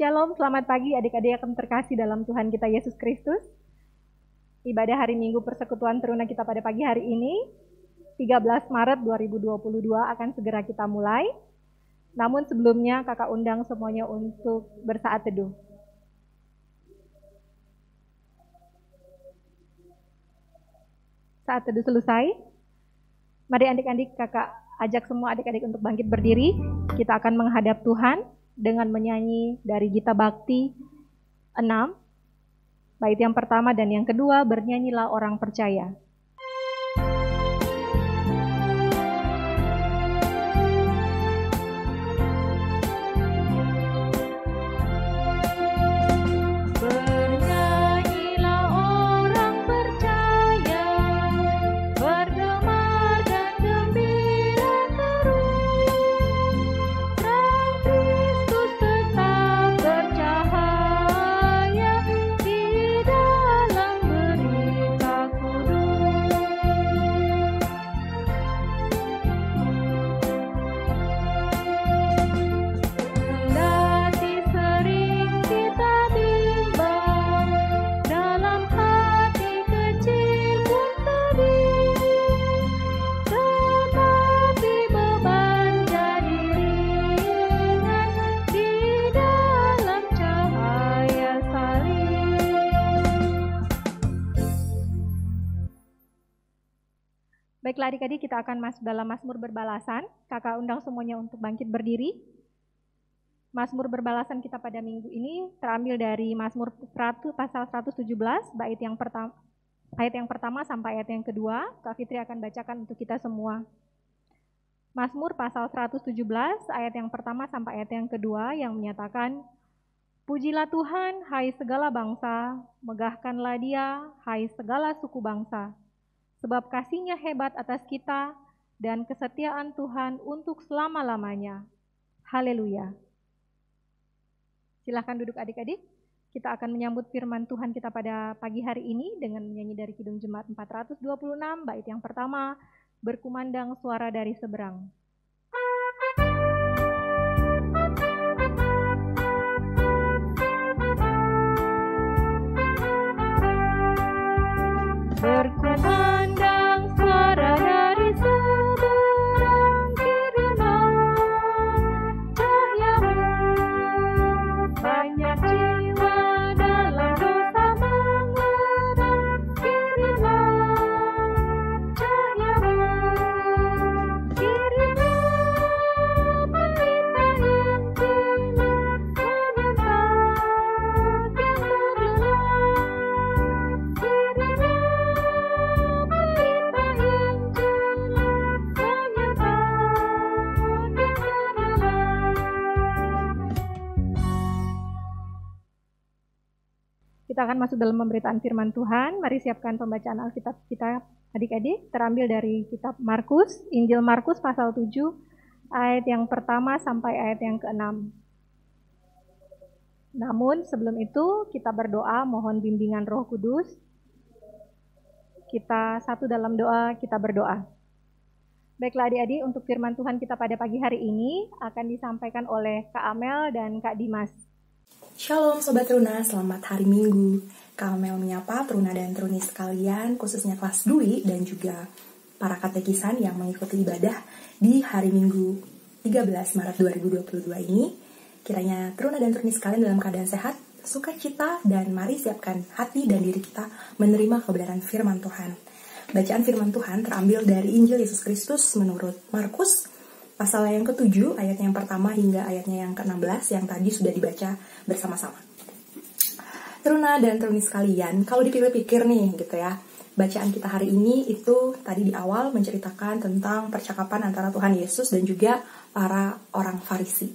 Shalom, selamat pagi adik-adik yang terkasih dalam Tuhan kita Yesus Kristus. Ibadah hari Minggu Persekutuan Teruna kita pada pagi hari ini, 13 Maret 2022 akan segera kita mulai. Namun sebelumnya kakak undang semuanya untuk bersaat teduh. Saat teduh selesai, mari adik-adik kakak ajak semua adik-adik untuk bangkit berdiri. Kita akan menghadap Tuhan dengan menyanyi dari Gita Bakti 6, bait yang pertama dan yang kedua, bernyanyilah orang percaya. Baiklah adik-adik, kita akan masuk dalam Mazmur Berbalasan. Kakak undang semuanya untuk bangkit berdiri. Mazmur Berbalasan kita pada minggu ini terambil dari Mazmur 100 pasal 117, ayat yang pertama sampai ayat yang kedua. Kak Fitri akan bacakan untuk kita semua. Mazmur pasal 117, ayat yang pertama sampai ayat yang kedua yang menyatakan, Pujilah Tuhan, hai segala bangsa, megahkanlah Dia, hai segala suku bangsa. Sebab kasih-Nya hebat atas kita dan kesetiaan Tuhan untuk selama-lamanya. Haleluya. Silahkan duduk adik-adik. Kita akan menyambut firman Tuhan kita pada pagi hari ini dengan menyanyi dari Kidung Jemaat 426, bait yang pertama, berkumandang suara dari seberang. Berkumandang suara dari seberang, kirilah cahaya-Mu. Banyak jiwa dalam dosa mengerang, kirilah cahaya-Mu. Kirilah berita Injil, menyentap yang terlelap. Kirilah Kita akan masuk dalam pemberitaan firman Tuhan. Mari siapkan pembacaan Alkitab kita adik-adik. Terambil dari kitab Markus, Injil Markus pasal 7, ayat yang pertama sampai ayat yang ke-6. Namun sebelum itu kita berdoa mohon bimbingan Roh Kudus. Kita satu dalam doa, kita berdoa. Baiklah adik-adik, untuk firman Tuhan kita pada pagi hari ini akan disampaikan oleh Kak Amel dan Kak Dimas. Shalom Sobat Teruna, selamat hari Minggu. Kak Amel menyapa Teruna dan Teruni sekalian, khususnya kelas Dwi dan juga para katekisan yang mengikuti ibadah di hari Minggu 13 Maret 2022 ini. Kiranya Teruna dan Teruni sekalian dalam keadaan sehat, sukacita, dan mari siapkan hati dan diri kita menerima kebenaran firman Tuhan. Bacaan firman Tuhan terambil dari Injil Yesus Kristus menurut Markus pasal yang ke-7, ayat yang pertama hingga ayatnya yang ke-16 yang tadi sudah dibaca bersama-sama. Teruna dan teruni sekalian, kalau dipikir-pikir nih gitu ya, bacaan kita hari ini itu tadi di awal menceritakan tentang percakapan antara Tuhan Yesus dan juga para orang Farisi.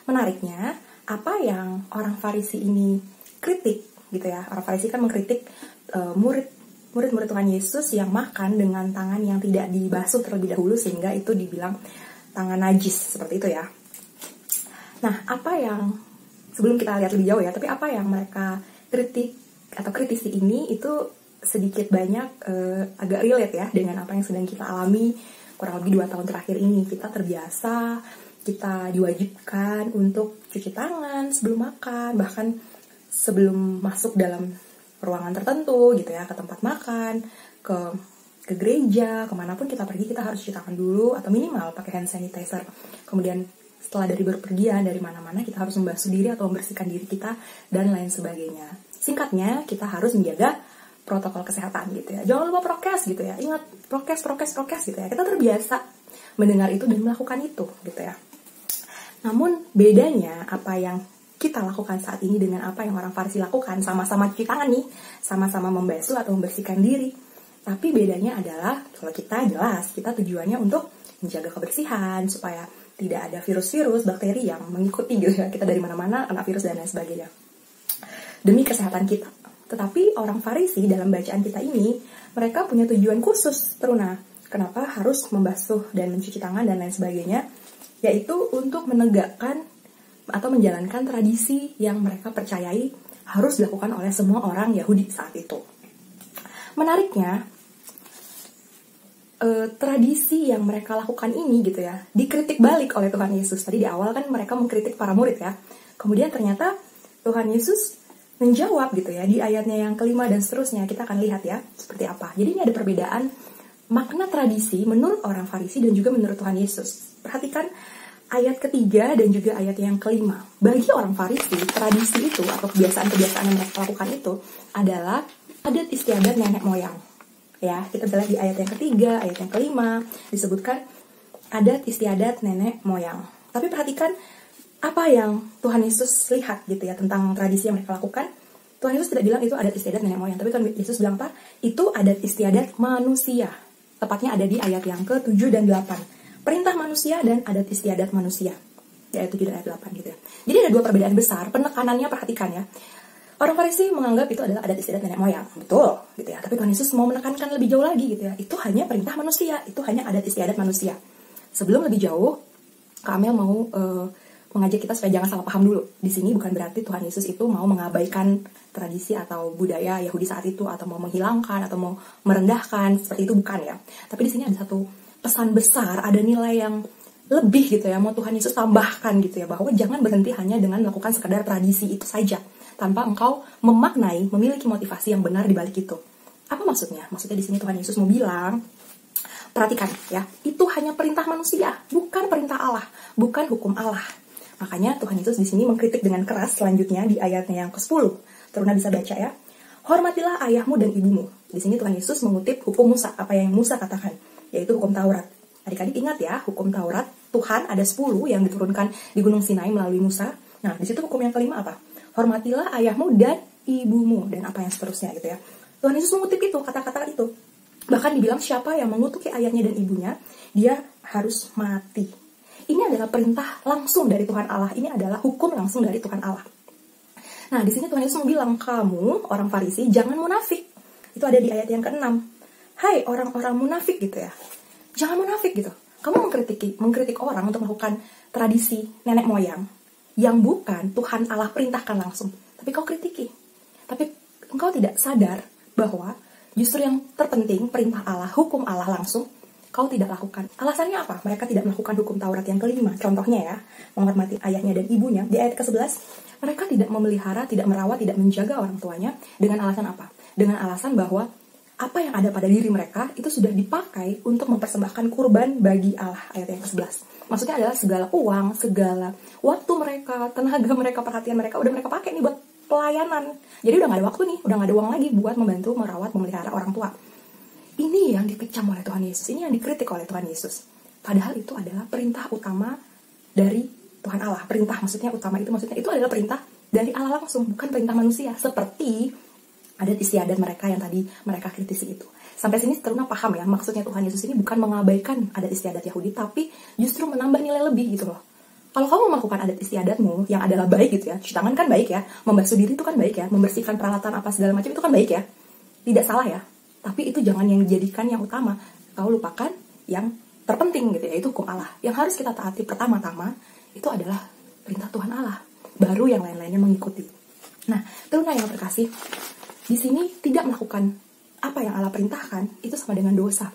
Menariknya, apa yang orang Farisi ini kritik gitu ya, orang Farisi kan mengkritik murid-murid Tuhan Yesus yang makan dengan tangan yang tidak dibasuh terlebih dahulu sehingga itu dibilang tangan najis, seperti itu ya. Nah, apa yang, sebelum kita lihat lebih jauh ya, tapi apa yang mereka kritik atau kritisi ini itu sedikit banyak agak relate ya dengan apa yang sedang kita alami kurang lebih 2 tahun terakhir ini. Kita terbiasa kita diwajibkan untuk cuci tangan sebelum makan, bahkan sebelum masuk dalam ruangan tertentu gitu ya, ke tempat makan, ke gereja, kemanapun kita pergi kita harus cuci tangan dulu atau minimal pakai hand sanitizer. Kemudian setelah dari berpergian dari mana-mana kita harus membasuh diri atau membersihkan diri kita dan lain sebagainya. Singkatnya kita harus menjaga protokol kesehatan gitu ya. Jangan lupa prokes gitu ya. Ingat prokes gitu ya. Kita terbiasa mendengar itu dan melakukan itu gitu ya. Namun bedanya apa yang kita lakukan saat ini dengan apa yang orang Farisi lakukan, sama-sama cuci tangan nih, sama-sama membasuh atau membersihkan diri. Tapi bedanya adalah kalau kita jelas kita tujuannya untuk menjaga kebersihan supaya tidak ada virus-virus, bakteri yang mengikuti gitu ya. Kita dari mana-mana kena virus dan lain sebagainya. Demi kesehatan kita. Tetapi orang Farisi dalam bacaan kita ini, mereka punya tujuan khusus, Teruna. Kenapa harus membasuh dan mencuci tangan dan lain sebagainya? Yaitu untuk menegakkan atau menjalankan tradisi yang mereka percayai harus dilakukan oleh semua orang Yahudi saat itu. Menariknya, tradisi yang mereka lakukan ini gitu ya, dikritik balik oleh Tuhan Yesus. Tadi di awal kan mereka mengkritik para murid ya. Kemudian ternyata Tuhan Yesus menjawab gitu ya, di ayatnya yang kelima dan seterusnya. Kita akan lihat ya, seperti apa. Jadi ini ada perbedaan makna tradisi menurut orang Farisi dan juga menurut Tuhan Yesus. Perhatikan ayat ketiga dan juga ayat yang kelima. Bagi orang Farisi, tradisi itu atau kebiasaan-kebiasaan yang mereka lakukan itu adalah adat istiadat nenek moyang. Ya, kita bisa lihat di ayat yang ketiga, ayat yang kelima disebutkan adat istiadat nenek moyang. Tapi perhatikan apa yang Tuhan Yesus lihat gitu ya tentang tradisi yang mereka lakukan. Tuhan Yesus tidak bilang itu adat istiadat nenek moyang, tapi Tuhan Yesus bilang apa? Itu adat istiadat manusia. Tepatnya ada di ayat yang ke-7 dan 8. Perintah manusia dan adat istiadat manusia. Di ayat 7 dan ayat 8 gitu ya. Jadi ada dua perbedaan besar, penekanannya perhatikan ya. Orang Farisi menganggap itu adalah adat istiadat nenek moyang, betul gitu ya. Tapi Tuhan Yesus mau menekankan lebih jauh lagi gitu ya. Itu hanya perintah manusia, itu hanya adat istiadat manusia. Sebelum lebih jauh, Kak Amel mau mengajak kita supaya jangan salah paham dulu. Di sini bukan berarti Tuhan Yesus itu mau mengabaikan tradisi atau budaya Yahudi saat itu atau mau menghilangkan atau mau merendahkan, seperti itu bukan ya. Tapi di sini ada satu pesan besar, ada nilai yang lebih gitu ya, mau Tuhan Yesus tambahkan gitu ya, bahwa jangan berhenti hanya dengan melakukan sekadar tradisi itu saja tanpa engkau memaknai, memiliki motivasi yang benar di balik itu. Apa maksudnya? Maksudnya di sini Tuhan Yesus mau bilang, perhatikan ya, itu hanya perintah manusia, bukan perintah Allah, bukan hukum Allah. Makanya Tuhan Yesus di sini mengkritik dengan keras selanjutnya di ayatnya yang ke-10. Teruna bisa baca ya. Hormatilah ayahmu dan ibumu. Di sini Tuhan Yesus mengutip hukum Musa, apa yang Musa katakan, yaitu hukum Taurat. Adik-adik ingat ya, hukum Taurat Tuhan ada 10 yang diturunkan di Gunung Sinai melalui Musa. Nah, di situ hukum yang kelima apa? Hormatilah ayahmu dan ibumu, dan apa yang seterusnya gitu ya. Tuhan Yesus mengutip itu, kata-kata itu. Bahkan dibilang siapa yang mengutuki ayahnya dan ibunya, dia harus mati. Ini adalah perintah langsung dari Tuhan Allah. Ini adalah hukum langsung dari Tuhan Allah. Nah, di sini Tuhan Yesus bilang, kamu orang Farisi jangan munafik. Itu ada di ayat yang ke-6. Hai orang-orang munafik gitu ya. Jangan munafik gitu. Kamu mengkritik orang untuk melakukan tradisi nenek moyang yang bukan Tuhan Allah perintahkan langsung, tapi kau kritiki. Tapi engkau tidak sadar bahwa justru yang terpenting perintah Allah, hukum Allah langsung, kau tidak lakukan. Alasannya apa? Mereka tidak melakukan hukum Taurat yang kelima. Contohnya ya, menghormati ayahnya dan ibunya. Di ayat ke-11, mereka tidak memelihara, tidak merawat, tidak menjaga orang tuanya. Dengan alasan apa? Dengan alasan bahwa apa yang ada pada diri mereka itu sudah dipakai untuk mempersembahkan kurban bagi Allah. Ayat yang ke-11. Maksudnya adalah segala uang, segala waktu mereka, tenaga mereka, perhatian mereka, udah mereka pakai nih buat pelayanan. Jadi udah gak ada waktu nih, udah gak ada uang lagi buat membantu, merawat, memelihara orang tua. Ini yang dikecam oleh Tuhan Yesus, ini yang dikritik oleh Tuhan Yesus. Padahal itu adalah perintah utama dari Tuhan Allah. Perintah maksudnya utama itu maksudnya itu adalah perintah dari Allah langsung, bukan perintah manusia. Seperti adat istiadat mereka yang tadi mereka kritisi itu. Sampai sini Teruna paham ya, maksudnya Tuhan Yesus ini bukan mengabaikan adat istiadat Yahudi, tapi justru menambah nilai lebih gitu loh. Kalau kamu melakukan adat istiadatmu yang adalah baik gitu ya, cuci tangan kan baik ya, membasuh diri itu kan baik ya, membersihkan peralatan apa segala macam itu kan baik ya, tidak salah ya. Tapi itu jangan yang dijadikan yang utama. Kau lupakan yang terpenting gitu ya, itu hukum Allah. Yang harus kita taati pertama-tama itu adalah perintah Tuhan Allah. Baru yang lain-lainnya mengikuti. Nah, Teruna yang terkasih, di sini tidak melakukan apa yang Allah perintahkan itu sama dengan dosa.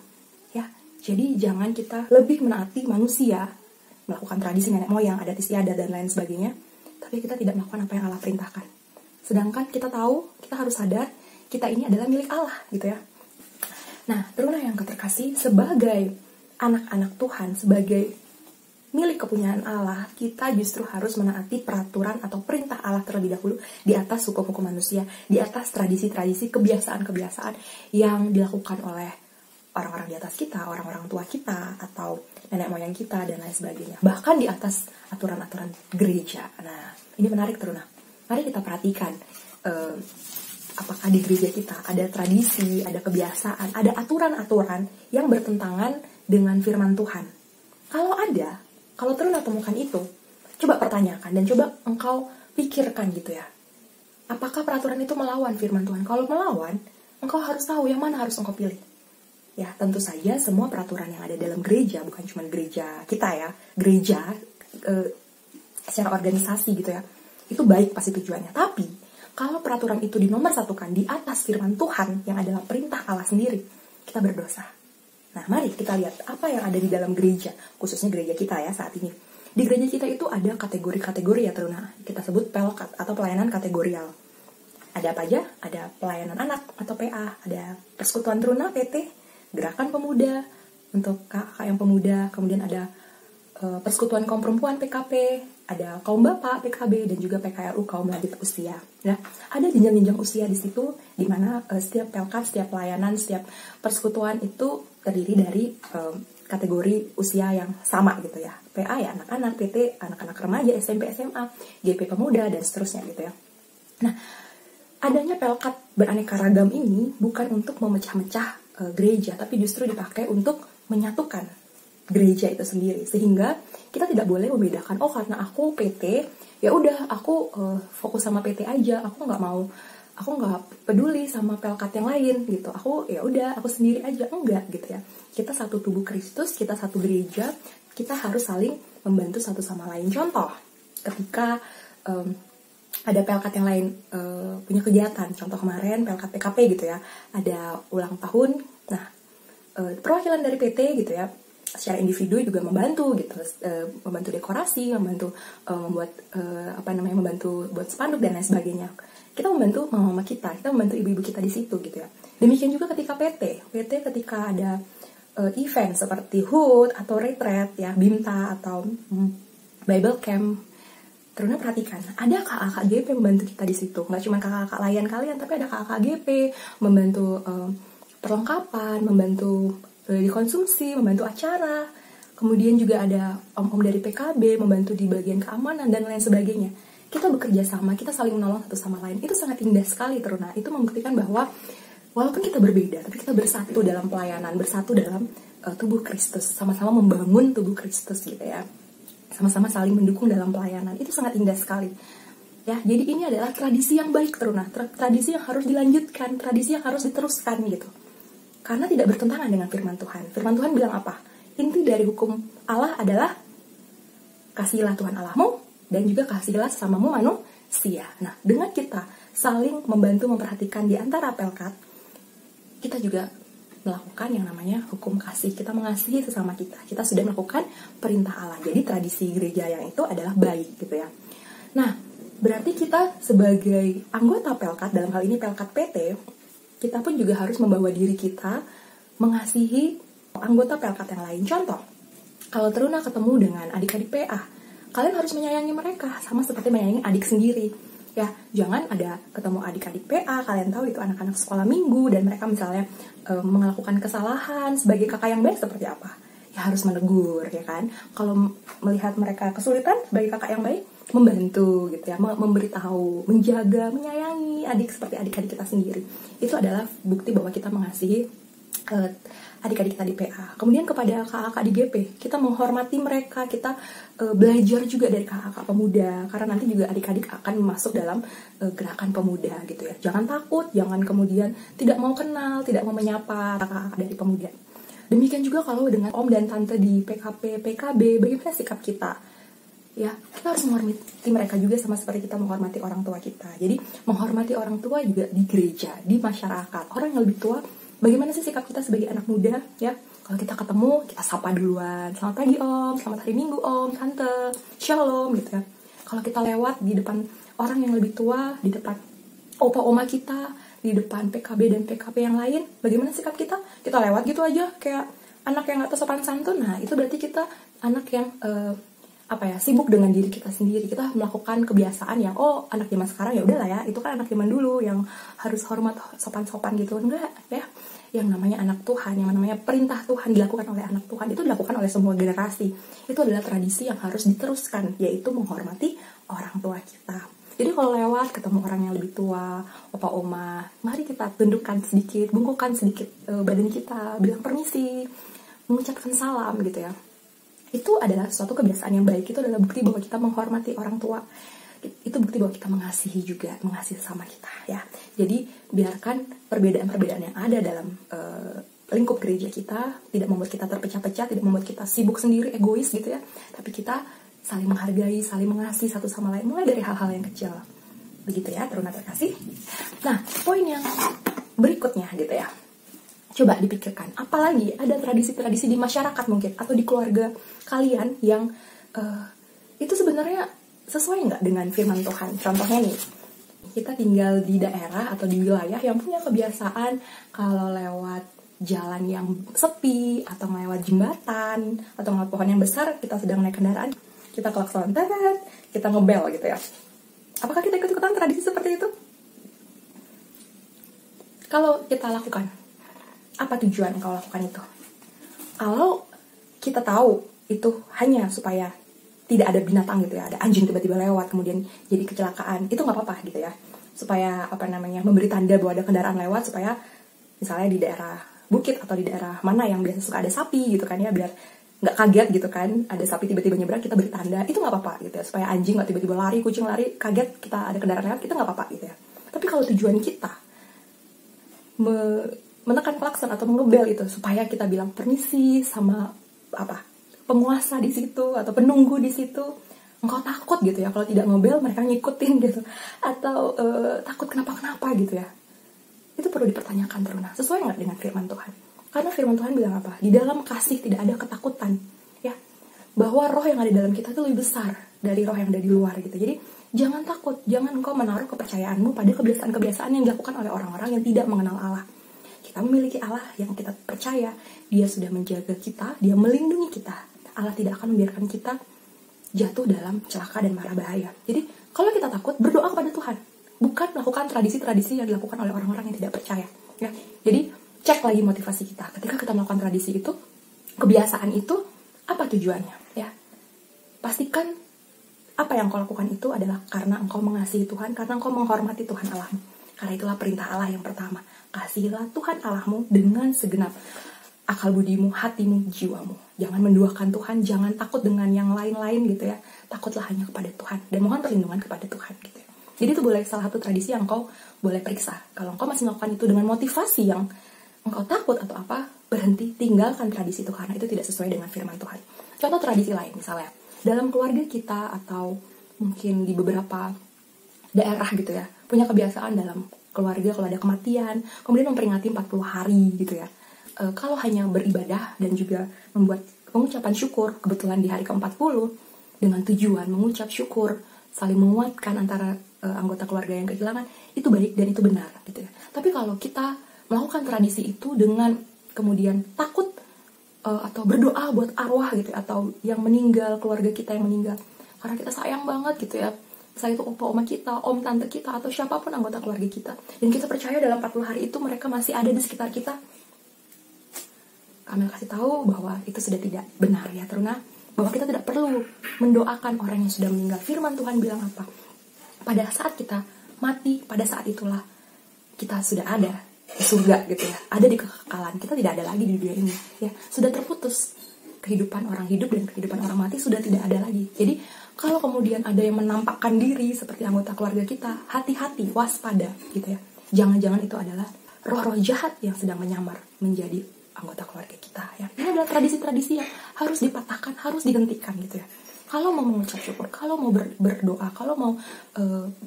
Ya, jadi jangan kita lebih menaati manusia, melakukan tradisi nenek moyang, adat istiadat dan lain sebagainya, tapi kita tidak melakukan apa yang Allah perintahkan. Sedangkan kita tahu, kita harus sadar, kita ini adalah milik Allah gitu ya. Nah, teruna yang terkasih, sebagai anak-anak Tuhan, sebagai milik kepunyaan Allah, kita justru harus menaati peraturan atau perintah Allah terlebih dahulu di atas hukum-hukum manusia, di atas tradisi-tradisi, kebiasaan-kebiasaan yang dilakukan oleh orang-orang di atas kita, orang-orang tua kita, atau nenek moyang kita, dan lain sebagainya. Bahkan di atas aturan-aturan gereja. Nah, ini menarik teruna. Mari kita perhatikan, apakah di gereja kita ada tradisi, ada kebiasaan, ada aturan-aturan yang bertentangan dengan firman Tuhan. Kalau ada, kalau teruna temukan itu, coba pertanyakan dan coba engkau pikirkan gitu ya. Apakah peraturan itu melawan firman Tuhan? Kalau melawan, engkau harus tahu yang mana harus engkau pilih. Ya, tentu saja semua peraturan yang ada dalam gereja, bukan cuma gereja kita ya, gereja secara organisasi gitu ya, itu baik pasti tujuannya. Tapi, kalau peraturan itu dinomorsatukan di atas firman Tuhan yang adalah perintah Allah sendiri, kita berdosa. Nah, mari kita lihat apa yang ada di dalam gereja, khususnya gereja kita ya saat ini. Di gereja kita itu ada kategori-kategori ya teruna. Kita sebut pelkat atau pelayanan kategorial. Ada apa aja? Ada pelayanan anak atau PA, ada persekutuan teruna PT, gerakan pemuda untuk kakak yang pemuda, kemudian ada persekutuan kaum perempuan PKP, ada kaum bapak PKB, dan juga PKRU kaum lanjut usia. Ya, ada jenjang-jenjang usia di situ, di mana setiap pelkat, setiap pelayanan, setiap persekutuan itu terdiri dari kategori usia yang sama gitu ya. PA ya anak-anak, PT anak-anak remaja, SMP, SMA, GP pemuda, dan seterusnya gitu ya. Nah, adanya pelkat beraneka ragam ini bukan untuk memecah-mecah gereja, tapi justru dipakai untuk menyatukan gereja itu sendiri, sehingga kita tidak boleh membedakan, oh karena aku PT ya udah aku fokus sama PT aja, aku nggak peduli sama pelkat yang lain gitu, aku ya udah aku sendiri aja, enggak gitu ya. Kita satu tubuh Kristus, kita satu gereja, kita harus saling membantu satu sama lain. Contoh, ketika ada pelkat yang lain punya kegiatan, contoh kemarin pelkat PKP gitu ya, ada ulang tahun, nah perwakilan dari PT gitu ya, secara individu juga membantu gitu, membantu dekorasi, membantu membuat membantu buat spanduk dan lain sebagainya. Kita membantu mama-mama kita membantu ibu-ibu kita di situ gitu ya. Demikian juga ketika PT ketika ada event seperti HUT atau retreat ya, BIMTA atau Bible Camp, terus perhatikan, ada kakak GP membantu kita di situ. Nggak cuma kakak layan kalian, tapi ada kakak GP membantu perlengkapan, membantu dikonsumsi, membantu acara. Kemudian juga ada om-om dari PKB membantu di bagian keamanan dan lain sebagainya. Kita bekerja sama, kita saling menolong satu sama lain. Itu sangat indah sekali teruna. Itu membuktikan bahwa walaupun kita berbeda, tapi kita bersatu dalam pelayanan, bersatu dalam tubuh Kristus, sama-sama membangun tubuh Kristus gitu ya. Sama-sama saling mendukung dalam pelayanan. Itu sangat indah sekali. Ya, jadi ini adalah tradisi yang baik teruna, tradisi yang harus dilanjutkan, tradisi yang harus diteruskan gitu. Karena tidak bertentangan dengan firman Tuhan. Firman Tuhan bilang apa? Inti dari hukum Allah adalah kasihilah Tuhan Allahmu dan juga kasihilah sesamamu manusia. Nah, dengan kita saling membantu memperhatikan di antara pelkat, kita juga melakukan yang namanya hukum kasih. Kita mengasihi sesama kita. Kita sudah melakukan perintah Allah. Jadi tradisi gereja yang itu adalah baik gitu ya. Nah, berarti kita sebagai anggota pelkat, dalam hal ini pelkat PT, kita pun juga harus membawa diri kita mengasihi anggota pelkat yang lain. Contoh, kalau teruna ketemu dengan adik-adik PA, kalian harus menyayangi mereka sama seperti menyayangi adik sendiri. Ya, jangan ada ketemu adik-adik PA, kalian tahu itu anak-anak sekolah minggu dan mereka misalnya melakukan kesalahan, sebagai kakak yang baik seperti apa? Ya harus menegur ya kan. Kalau melihat mereka kesulitan, sebagai kakak yang baik membantu gitu ya, memberitahu, menjaga, menyayangi adik seperti adik-adik kita sendiri. Itu adalah bukti bahwa kita mengasihi adik-adik kita di PA. Kemudian kepada kakak-kakak di GP, kita menghormati mereka, kita belajar juga dari kakak-kakak pemuda, karena nanti juga adik-adik akan masuk dalam gerakan pemuda gitu ya. Jangan takut, jangan kemudian tidak mau kenal, tidak mau menyapa kakak-kakak dari pemuda. Demikian juga kalau dengan om dan tante di PKP, PKB, bagaimana sikap kita? Ya, kita harus menghormati mereka juga sama seperti kita menghormati orang tua kita. Jadi, menghormati orang tua juga di gereja, di masyarakat. Orang yang lebih tua, bagaimana sih sikap kita sebagai anak muda? Ya, Kalau kita ketemu, kita sapa duluan. Selamat pagi om, selamat hari Minggu om, tante, shalom gitu ya. Kalau kita lewat di depan orang yang lebih tua, di depan opa oma kita, di depan PKB dan PKP yang lain, bagaimana sikap kita? Kita lewat gitu aja kayak anak yang gak tahu sopan santun. Nah itu berarti kita anak yang sibuk dengan diri kita sendiri. Kita melakukan kebiasaan yang anak zaman sekarang ya udahlah ya, itu kan anak zaman dulu yang harus hormat sopan-sopan gitu. Enggak ya, yang namanya anak Tuhan, yang namanya perintah Tuhan dilakukan oleh anak Tuhan, itu dilakukan oleh semua generasi. Itu adalah tradisi yang harus diteruskan, yaitu menghormati orang tua kita. Jadi kalau lewat ketemu orang yang lebih tua, opa oma, mari kita tundukkan sedikit, bungkukkan sedikit badan kita, bilang permisi, mengucapkan salam gitu ya. Itu adalah suatu kebiasaan yang baik. Itu adalah bukti bahwa kita menghormati orang tua. Itu bukti bahwa kita mengasihi juga, mengasihi sama kita ya. Jadi biarkan perbedaan-perbedaan yang ada dalam lingkup gereja kita tidak membuat kita terpecah-pecah, tidak membuat kita sibuk sendiri, egois gitu ya. Tapi kita saling menghargai, saling mengasihi satu sama lain, mulai dari hal-hal yang kecil. Begitu ya, teruna terkasih. Nah, poin yang berikutnya gitu ya. Coba dipikirkan, apalagi ada tradisi-tradisi di masyarakat mungkin atau di keluarga kalian yang itu sebenarnya sesuai nggak dengan firman Tuhan. Contohnya nih, kita tinggal di daerah atau di wilayah yang punya kebiasaan kalau lewat jalan yang sepi atau lewat jembatan atau lewat pohon yang besar, kita sedang naik kendaraan, kita klakson, kita ngebel gitu ya. Apakah kita ikut-ikutan tradisi seperti itu? Kalau kita lakukan, apa tujuan kau lakukan itu? Kalau kita tahu itu hanya supaya tidak ada binatang gitu ya, ada anjing tiba-tiba lewat kemudian jadi kecelakaan, itu nggak apa-apa gitu ya. Supaya memberi tanda bahwa ada kendaraan lewat, supaya misalnya di daerah bukit atau di daerah mana yang biasa suka ada sapi gitu kan ya, biar nggak kaget gitu kan, ada sapi tiba-tiba nyebrang, kita beri tanda, itu nggak apa-apa gitu ya. Supaya anjing nggak tiba-tiba lari, kucing lari, kaget kita ada kendaraan lewat, kita nggak apa-apa gitu ya. Tapi kalau tujuan kita menekan klakson atau mengebel itu supaya kita bilang permisi sama penguasa di situ atau penunggu di situ, engkau takut gitu ya kalau tidak ngebel mereka ngikutin gitu, atau takut kenapa gitu ya, itu perlu dipertanyakan teruna, sesuai nggak dengan firman Tuhan? Karena firman Tuhan bilang apa? Di dalam kasih tidak ada ketakutan ya, bahwa roh yang ada di dalam kita itu lebih besar dari roh yang ada di luar gitu. Jadi jangan takut, jangan engkau menaruh kepercayaanmu pada kebiasaan-kebiasaan yang dilakukan oleh orang-orang yang tidak mengenal Allah. Kita memiliki Allah yang kita percaya, dia sudah menjaga kita, dia melindungi kita. Allah tidak akan membiarkan kita jatuh dalam celaka dan mara bahaya. Jadi kalau kita takut, berdoa kepada Tuhan, bukan melakukan tradisi-tradisi yang dilakukan oleh orang-orang yang tidak percaya ya. Jadi cek lagi motivasi kita ketika kita melakukan tradisi itu, kebiasaan itu, apa tujuannya ya. Pastikan apa yang kau lakukan itu adalah karena engkau mengasihi Tuhan, karena engkau menghormati Tuhan Allahmu. Karena itulah perintah Allah yang pertama, kasihilah Tuhan Allahmu dengan segenap akal budimu, hatimu, jiwamu. Jangan menduakan Tuhan, jangan takut dengan yang lain-lain gitu ya. Takutlah hanya kepada Tuhan dan mohon perlindungan kepada Tuhan gitu ya. Jadi itu boleh salah satu tradisi yang engkau boleh periksa. Kalau engkau masih melakukan itu dengan motivasi yang engkau takut atau apa, berhenti, tinggalkan tradisi itu karena itu tidak sesuai dengan firman Tuhan. Contoh tradisi lain misalnya, dalam keluarga kita atau mungkin di beberapa daerah gitu ya, punya kebiasaan dalam keluarga kalau ada kematian, kemudian memperingati 40 hari gitu ya. Kalau hanya beribadah dan juga membuat pengucapan syukur, kebetulan di hari ke-40, dengan tujuan mengucap syukur, saling menguatkan antara anggota keluarga yang kehilangan, itu baik dan itu benar gitu ya. Tapi kalau kita melakukan tradisi itu dengan kemudian takut atau berdoa buat arwah gitu ya, atau yang meninggal, keluarga kita yang meninggal, karena kita sayang banget gitu ya, saya itu opa oma kita, om tante kita, atau siapapun anggota keluarga kita, dan kita percaya dalam 40 hari itu mereka masih ada di sekitar kita, kami kasih tahu bahwa itu sudah tidak benar ya teruna, bahwa kita tidak perlu mendoakan orang yang sudah meninggal. Firman Tuhan bilang apa? Pada saat kita mati, pada saat itulah kita sudah ada di surga gitu ya, ada di kekekalan, kita tidak ada lagi di dunia ini ya, sudah terputus kehidupan orang hidup dan kehidupan orang mati sudah tidak ada lagi. Jadi kalau kemudian ada yang menampakkan diri seperti anggota keluarga kita, hati-hati, waspada gitu ya, jangan-jangan itu adalah roh-roh jahat yang sedang menyamar menjadi anggota keluarga kita ya. Ini adalah tradisi-tradisi yang harus dipatahkan, harus dihentikan gitu ya. Kalau mau mengucap syukur, kalau mau berdoa, kalau mau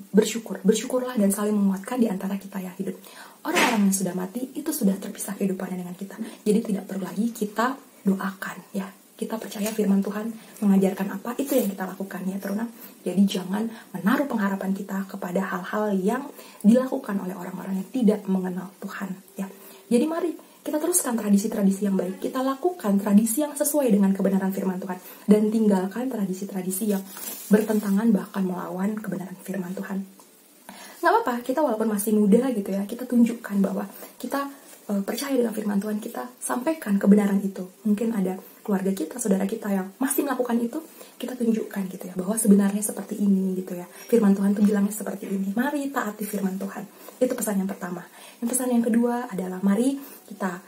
bersyukur, bersyukurlah dan saling menguatkan di antara kita yang hidup. Orang-orang yang sudah mati itu sudah terpisah kehidupannya dengan kita. Jadi tidak perlu lagi kita doakan ya. Kita percaya firman Tuhan mengajarkan apa, itu yang kita lakukan ya Teruna. Jadi jangan menaruh pengharapan kita kepada hal-hal yang dilakukan oleh orang-orang yang tidak mengenal Tuhan ya. Jadi mari kita teruskan tradisi-tradisi yang baik. Kita lakukan tradisi yang sesuai dengan kebenaran firman Tuhan. Dan tinggalkan tradisi-tradisi yang bertentangan bahkan melawan kebenaran firman Tuhan. Gak apa-apa, kita walaupun masih muda gitu ya, kita tunjukkan bahwa kita percaya dengan firman Tuhan, kita sampaikan kebenaran itu. Mungkin ada keluarga kita, saudara kita yang masih melakukan itu, kita tunjukkan gitu ya, bahwa sebenarnya seperti ini gitu ya. Firman Tuhan tuh bilangnya seperti ini. Mari taati firman Tuhan. Itu pesan yang pertama. Yang pesan yang kedua adalah mari kita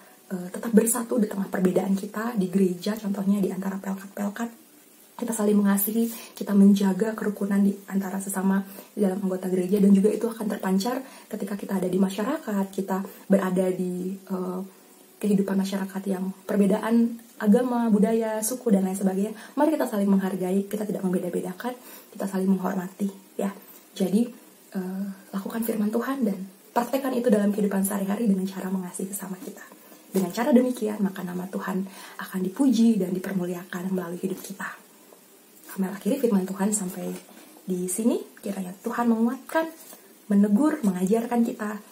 tetap bersatu di tengah perbedaan kita di gereja, contohnya di antara pelkat-pelkat. Kita saling mengasihi, kita menjaga kerukunan di antara sesama di dalam anggota gereja, dan juga itu akan terpancar ketika kita ada di masyarakat, kita berada di kehidupan masyarakat yang perbedaan agama, budaya, suku, dan lain sebagainya. Mari kita saling menghargai, kita tidak membeda-bedakan, kita saling menghormati ya. Jadi lakukan firman Tuhan dan praktekkan itu dalam kehidupan sehari-hari dengan cara mengasihi sesama kita. Dengan cara demikian, maka nama Tuhan akan dipuji dan dipermuliakan melalui hidup kita. Kami akhiri firman Tuhan sampai di sini. Kiranya Tuhan menguatkan, menegur, mengajarkan kita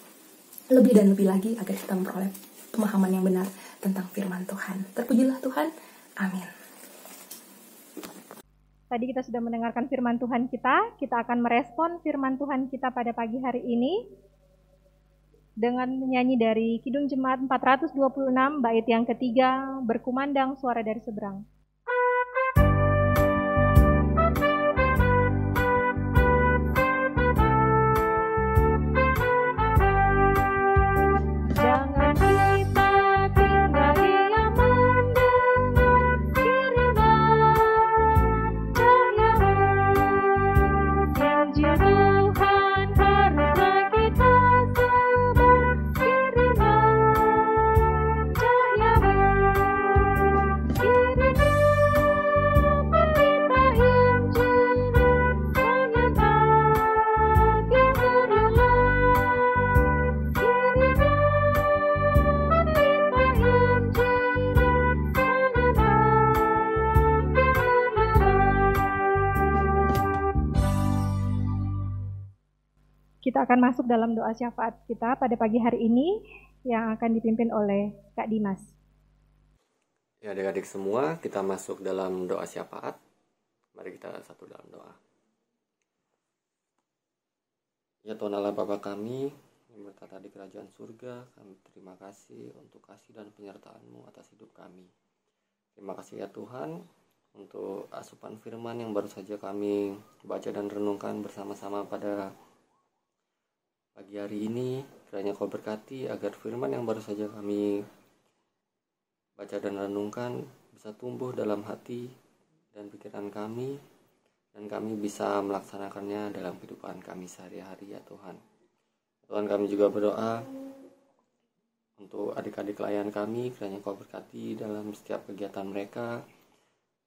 lebih dan lebih lagi agar kita memperoleh pemahaman yang benar tentang firman Tuhan. Terpujilah Tuhan. Amin. Tadi kita sudah mendengarkan firman Tuhan kita akan merespon firman Tuhan kita pada pagi hari ini dengan menyanyi dari Kidung Jemaat 426 bait yang ketiga, Berkumandang Suara dari Seberang. Kita akan masuk dalam doa syafaat kita pada pagi hari ini yang akan dipimpin oleh Kak Dimas. Ya adik-adik semua, kita masuk dalam doa syafaat. Mari kita satu dalam doa. Ya Tuhan Allah Bapa kami, yang bertata di kerajaan surga, kami terima kasih untuk kasih dan penyertaan-Mu atas hidup kami. Terima kasih ya Tuhan untuk asupan firman yang baru saja kami baca dan renungkan bersama-sama pada pagi hari ini. Kiranya Kau berkati agar firman yang baru saja kami baca dan renungkan bisa tumbuh dalam hati dan pikiran kami, dan kami bisa melaksanakannya dalam kehidupan kami sehari-hari ya Tuhan. Tuhan, kami juga berdoa untuk adik-adik layan kami. Kiranya Kau berkati dalam setiap kegiatan mereka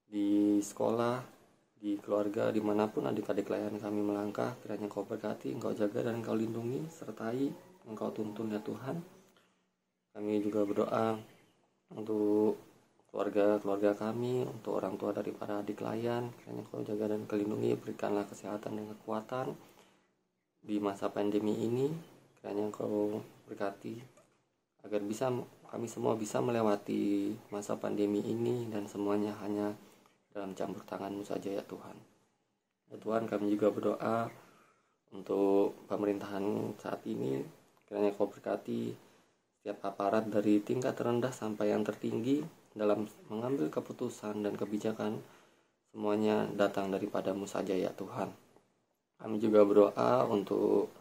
di sekolah, di keluarga, dimanapun adik-adik layan kami melangkah. Kiranya Kau berkati, Engkau jaga dan Engkau lindungi, sertai Engkau tuntun ya Tuhan. Kami juga berdoa untuk keluarga-keluarga kami, untuk orang tua dari para adik layan. Kiranya Kau jaga dan Kau lindungi, berikanlah kesehatan dan kekuatan di masa pandemi ini. Kiranya Kau berkati agar kami semua bisa melewati masa pandemi ini, dan semuanya hanya dalam campur tangan-Mu saja ya Tuhan. Ya Tuhan, kami juga berdoa untuk pemerintahan saat ini. Kiranya Kau berkati setiap aparat dari tingkat terendah sampai yang tertinggi dalam mengambil keputusan dan kebijakan. Semuanya datang daripada-Mu saja ya Tuhan. Kami juga berdoa untuk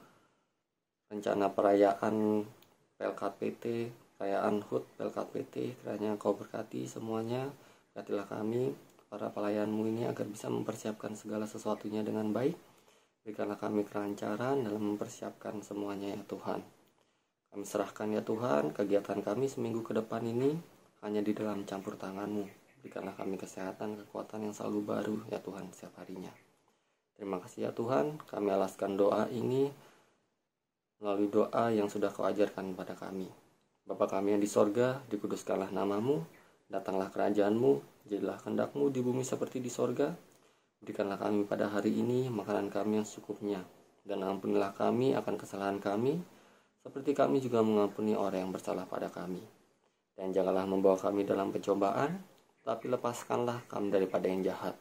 rencana perayaan Pelkat PT, perayaan HUT Pelkat PT. Kiranya Kau berkati semuanya. Berkatilah kami, para pelayan-Mu ini, agar bisa mempersiapkan segala sesuatunya dengan baik. Berikanlah kami kelancaran dalam mempersiapkan semuanya ya Tuhan. Kami serahkan ya Tuhan kegiatan kami seminggu ke depan ini hanya di dalam campur tangan-Mu. Berikanlah kami kesehatan, kekuatan yang selalu baru ya Tuhan setiap harinya. Terima kasih ya Tuhan, kami alaskan doa ini melalui doa yang sudah Kau ajarkan kepada kami. Bapa kami yang di sorga, dikuduskanlah namamu, datanglah kerajaan-Mu, jadilah kehendak-Mu di bumi seperti di sorga. Berikanlah kami pada hari ini makanan kami yang secukupnya, dan ampunilah kami akan kesalahan kami, seperti kami juga mengampuni orang yang bersalah pada kami. Dan janganlah membawa kami dalam pencobaan, tapi lepaskanlah kami daripada yang jahat.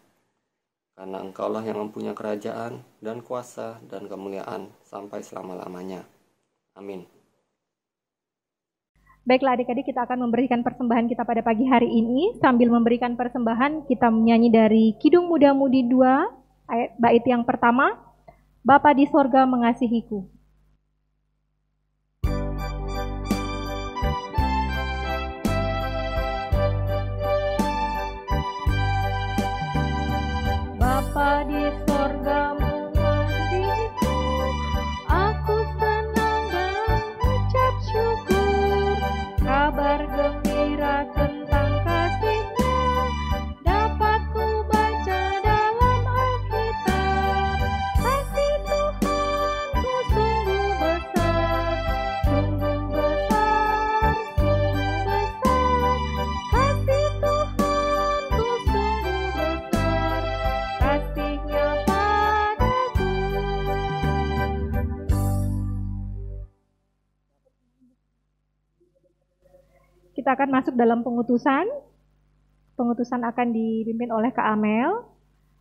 Karena Engkaulah yang mempunyai kerajaan dan kuasa dan kemuliaan sampai selama-lamanya. Amin. Baiklah adik-adik, kita akan memberikan persembahan kita pada pagi hari ini. Sambil memberikan persembahan, kita menyanyi dari Kidung Muda Mudi 2, bait yang pertama, Bapa di sorga mengasihiku. Bapa di sorga mengasihiku, aku senang dan ucap syukur. Kabar gembira tentang kasih-Nya dapat ku baca dalam Alkitab. Kasih Tuhanku sungguh besar, sungguh besar, sungguh besar. Kasih Tuhanku sungguh besar, kasih-Nya padaku. Kita akan masuk dalam pengutusan. Pengutusan akan dipimpin oleh Kak Amel.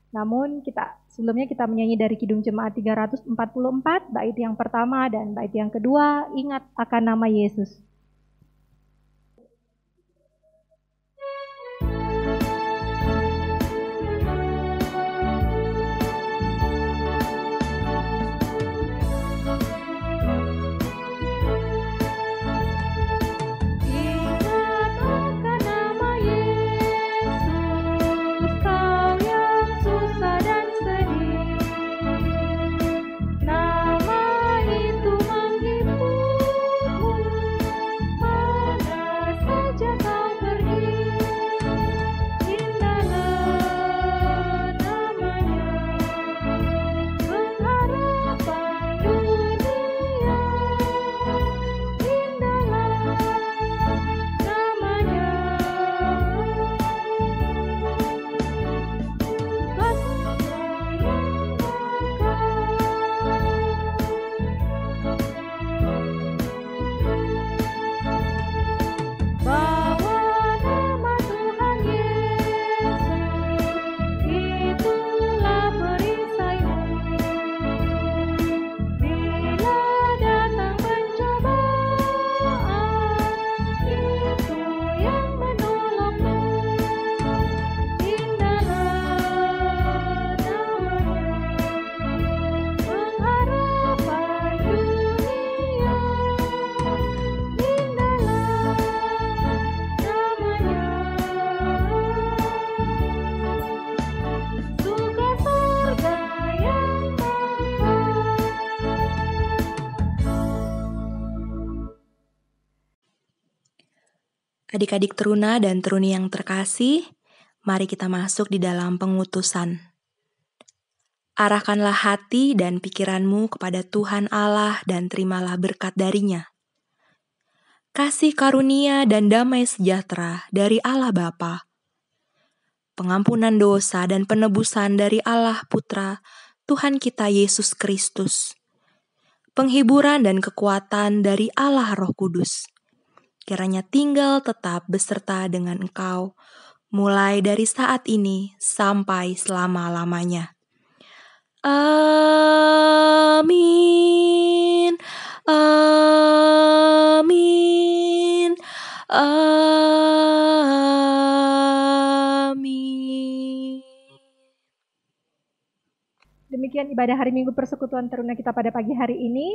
Namun sebelumnya kita menyanyi dari Kidung Jemaat 344, bait yang pertama dan bait yang kedua, ingat akan nama Yesus. Adik-adik teruna dan teruni yang terkasih, mari kita masuk di dalam pengutusan. Arahkanlah hati dan pikiranmu kepada Tuhan Allah dan terimalah berkat darinya. Kasih karunia dan damai sejahtera dari Allah Bapa, pengampunan dosa dan penebusan dari Allah Putra, Tuhan kita Yesus Kristus, penghiburan dan kekuatan dari Allah Roh Kudus, kiranya tinggal tetap beserta dengan engkau, mulai dari saat ini sampai selama-lamanya. Amin. Amin. Amin. Demikian ibadah hari Minggu Persekutuan Teruna kita pada pagi hari ini.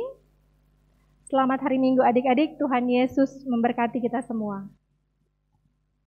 Selamat hari Minggu adik-adik, Tuhan Yesus memberkati kita semua.